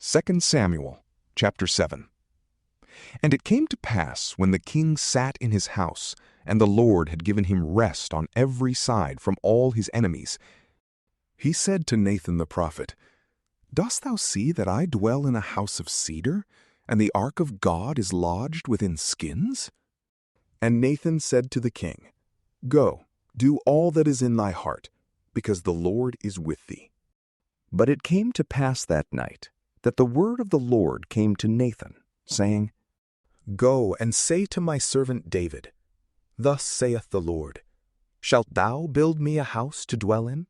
2 Samuel chapter 7. And it came to pass, when the king sat in his house, and the Lord had given him rest on every side from all his enemies, he said to Nathan the prophet, Dost thou see that I dwell in a house of cedar, and the ark of God is lodged within skins? And Nathan said to the king, Go, do all that is in thy heart, because the Lord is with thee. But it came to pass that night, that the word of the Lord came to Nathan, saying, Go and say to my servant David, Thus saith the Lord, Shalt thou build me a house to dwell in?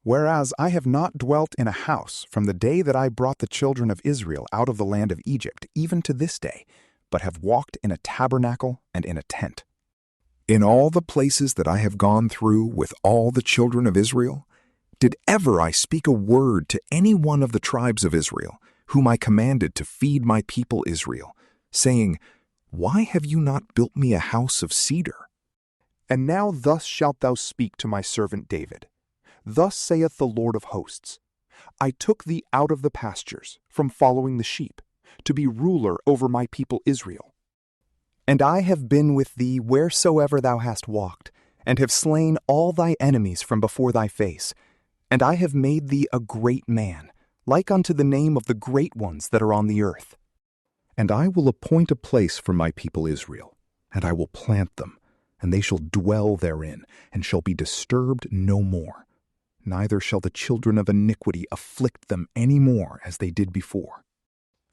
Whereas I have not dwelt in a house from the day that I brought the children of Israel out of the land of Egypt, even to this day, but have walked in a tabernacle and in a tent. In all the places that I have gone through with all the children of Israel, did ever I speak a word to any one of the tribes of Israel, whom I commanded to feed my people Israel, saying, Why have you not built me a house of cedar? And now thus shalt thou speak to my servant David. Thus saith the Lord of hosts, I took thee out of the pastures, from following the sheep, to be ruler over my people Israel. And I have been with thee wheresoever thou hast walked, and have slain all thy enemies from before thy face. And I have made thee a great man, like unto the name of the great ones that are on the earth. And I will appoint a place for my people Israel, and I will plant them, and they shall dwell therein, and shall be disturbed no more. Neither shall the children of iniquity afflict them any more as they did before.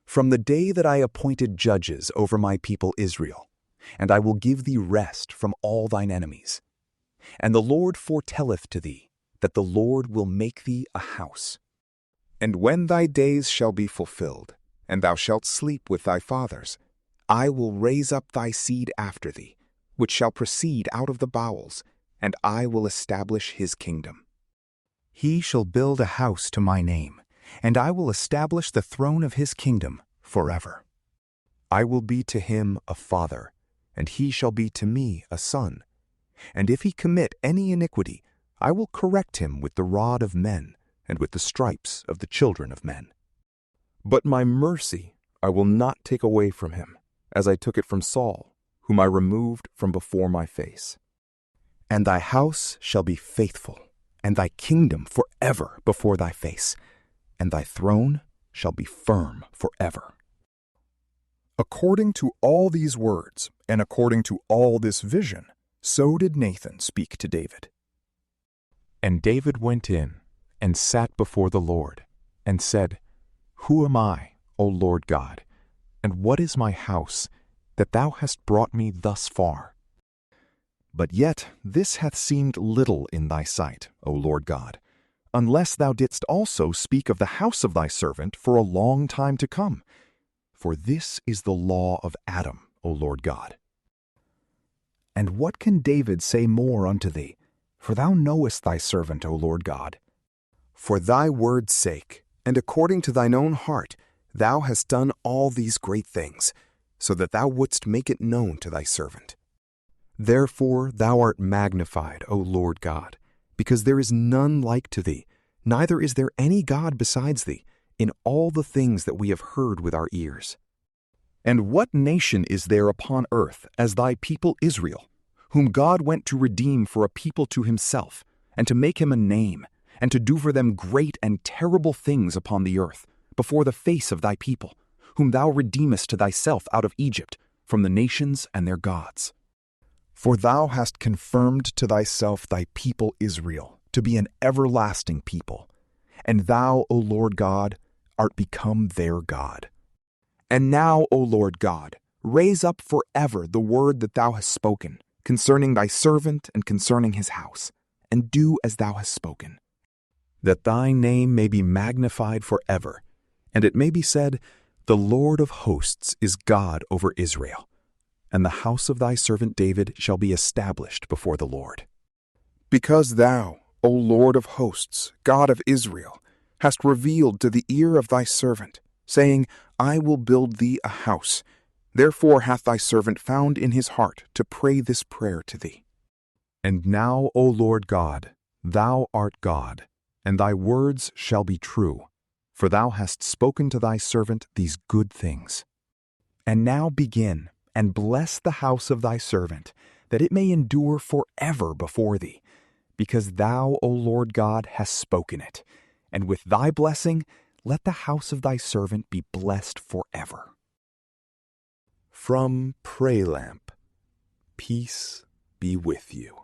From the day that I appointed judges over my people Israel, and I will give thee rest from all thine enemies. And the Lord foretelleth to thee, that the Lord will make thee a house. And when thy days shall be fulfilled, and thou shalt sleep with thy fathers, I will raise up thy seed after thee, which shall proceed out of the bowels, and I will establish his kingdom. He shall build a house to my name, and I will establish the throne of his kingdom forever. I will be to him a father, and he shall be to me a son. And if he commit any iniquity, I will correct him with the rod of men, and with the stripes of the children of men. But my mercy I will not take away from him, as I took it from Saul, whom I removed from before my face. And thy house shall be faithful, and thy kingdom forever before thy face, and thy throne shall be firm forever. According to all these words, and according to all this vision, so did Nathan speak to David. And David went in, and sat before the Lord, and said, Who am I, O Lord God, and what is my house, that thou hast brought me thus far? But yet this hath seemed little in thy sight, O Lord God, unless thou didst also speak of the house of thy servant for a long time to come. For this is the law of Adam, O Lord God. And what can David say more unto thee? For thou knowest thy servant, O Lord God. For thy word's sake, and according to thine own heart, thou hast done all these great things, so that thou wouldst make it known to thy servant. Therefore thou art magnified, O Lord God, because there is none like to thee, neither is there any God besides thee, in all the things that we have heard with our ears. And what nation is there upon earth as thy people Israel, whom God went to redeem for a people to himself, and to make him a name, and to do for them great and terrible things upon the earth, before the face of thy people, whom thou redeemest to thyself out of Egypt, from the nations and their gods? For thou hast confirmed to thyself thy people Israel, to be an everlasting people, and thou, O Lord God, art become their God. And now, O Lord God, raise up forever the word that thou hast spoken, concerning thy servant and concerning his house, and do as thou hast spoken, that thy name may be magnified forever, and it may be said, The Lord of hosts is God over Israel. And the house of thy servant David shall be established before the Lord. Because thou, O Lord of hosts, God of Israel, hast revealed to the ear of thy servant, saying, I will build thee a house. Therefore hath thy servant found in his heart to pray this prayer to thee. And now, O Lord God, thou art God, and thy words shall be true. for thou hast spoken to thy servant these good things. And now begin, and bless the house of thy servant, that it may endure forever before thee, because thou, O Lord God, hast spoken it. And with thy blessing, let the house of thy servant be blessed forever. From PrayLamp, peace be with you.